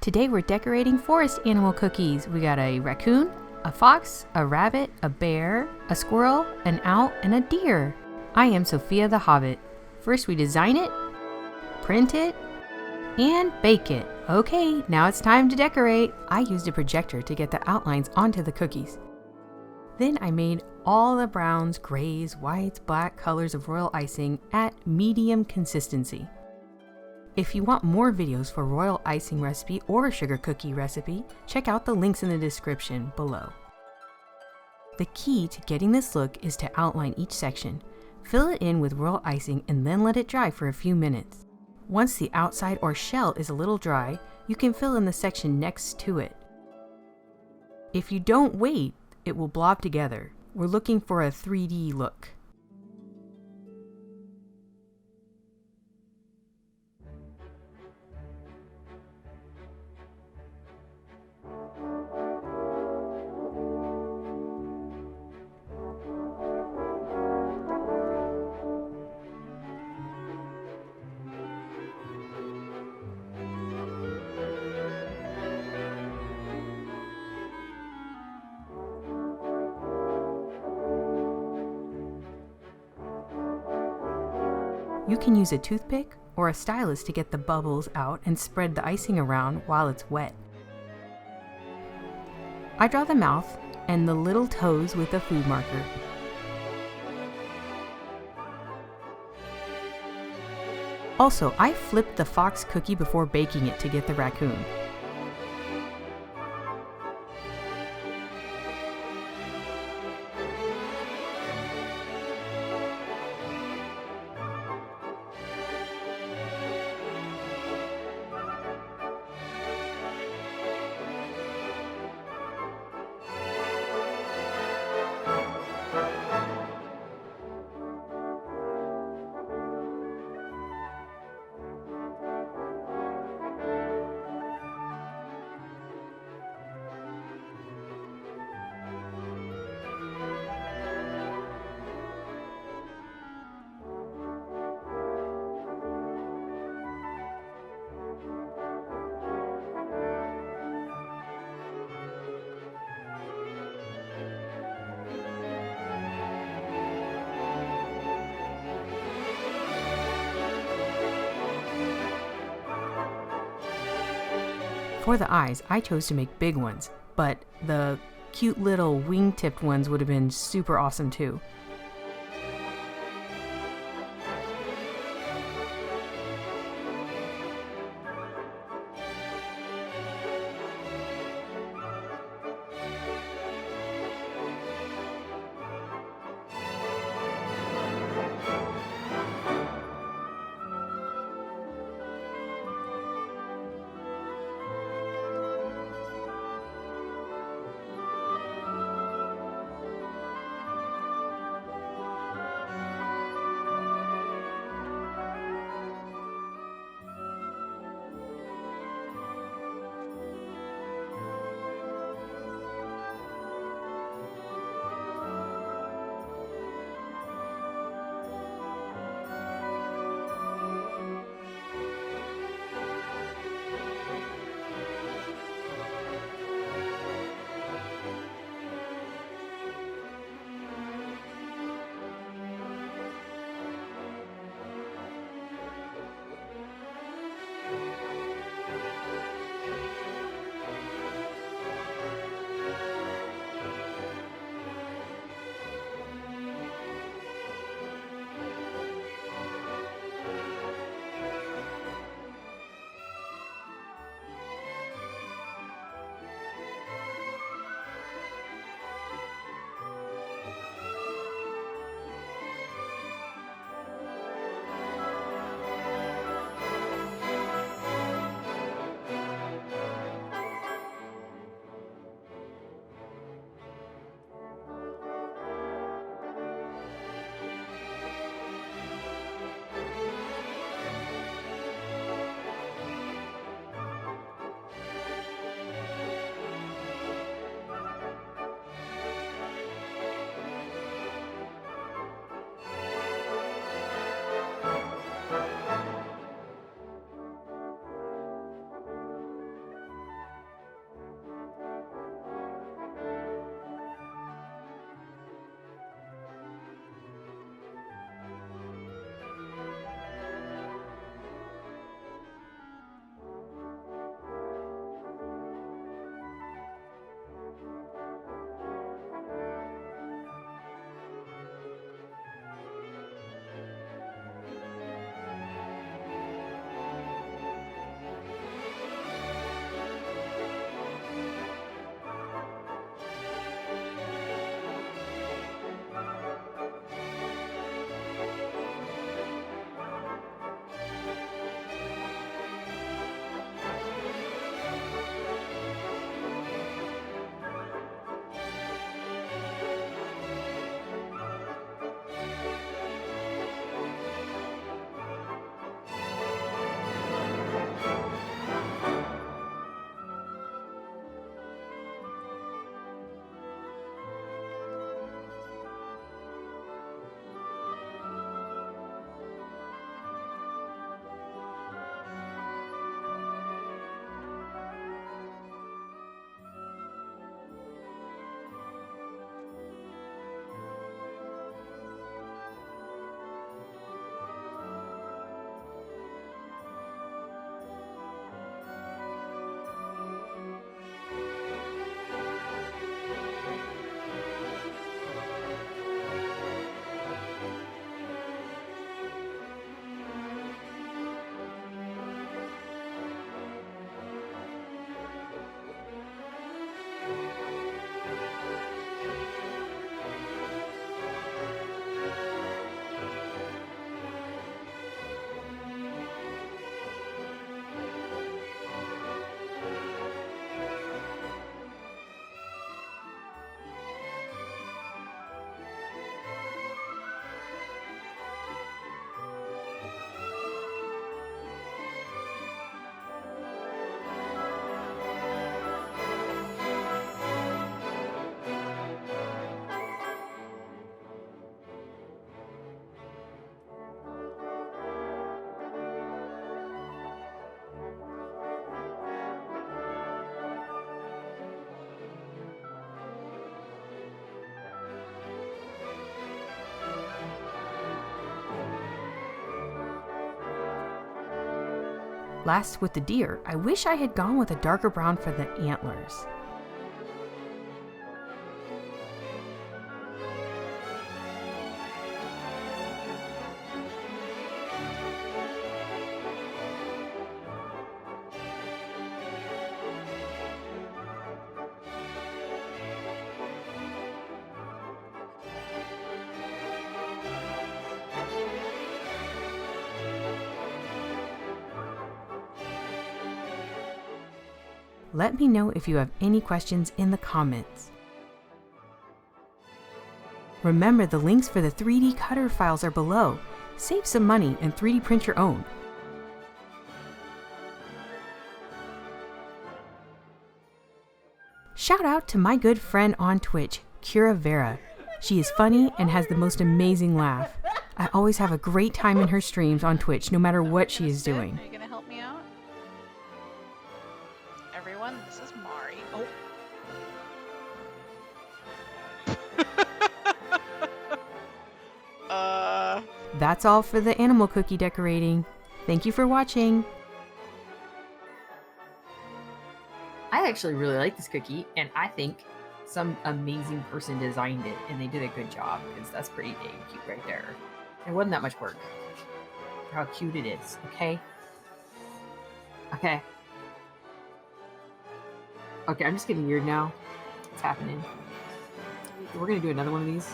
Today we're decorating forest animal cookies. We got a raccoon, a fox, a rabbit, a bear, a squirrel, an owl, and a deer. I am Sophia the Hobbit. First we design it, print it, and bake it. Okay, now it's time to decorate. I used a projector to get the outlines onto the cookies. Then I made all the browns, grays, whites, black colors of royal icing at medium consistency. If you want more videos for royal icing recipe or sugar cookie recipe, check out the links in the description below. The key to getting this look is to outline each section, fill it in with royal icing, and then let it dry for a few minutes. Once the outside or shell is a little dry, you can fill in the section next to it. If you don't wait, it will blob together. We're looking for a 3D look. You can use a toothpick or a stylus to get the bubbles out and spread the icing around while it's wet. I draw the mouth and the little toes with a food marker. Also, I flipped the fox cookie before baking it to get the raccoon. For the eyes, I chose to make big ones, but the cute little wing-tipped ones would have been super awesome too. Last with the deer, I wish I had gone with a darker brown for the antlers. Let me know if you have any questions in the comments. Remember, the links for the 3D cutter files are below. Save some money and 3D print your own. Shout out to my good friend on Twitch, Curavera. She is funny and has the most amazing laugh. I always have a great time in her streams on Twitch, no matter what she is doing. Are you gonna help me out? Everyone, this is Mari. Oh. That's all for the animal cookie decorating. Thank you for watching. I actually really like this cookie, and I think some amazing person designed it, and they did a good job, because that's pretty dang cute right there. It wasn't that much work. How cute it is, okay? Okay. Okay, I'm just getting weird now. What's happening? We're gonna do another one of these.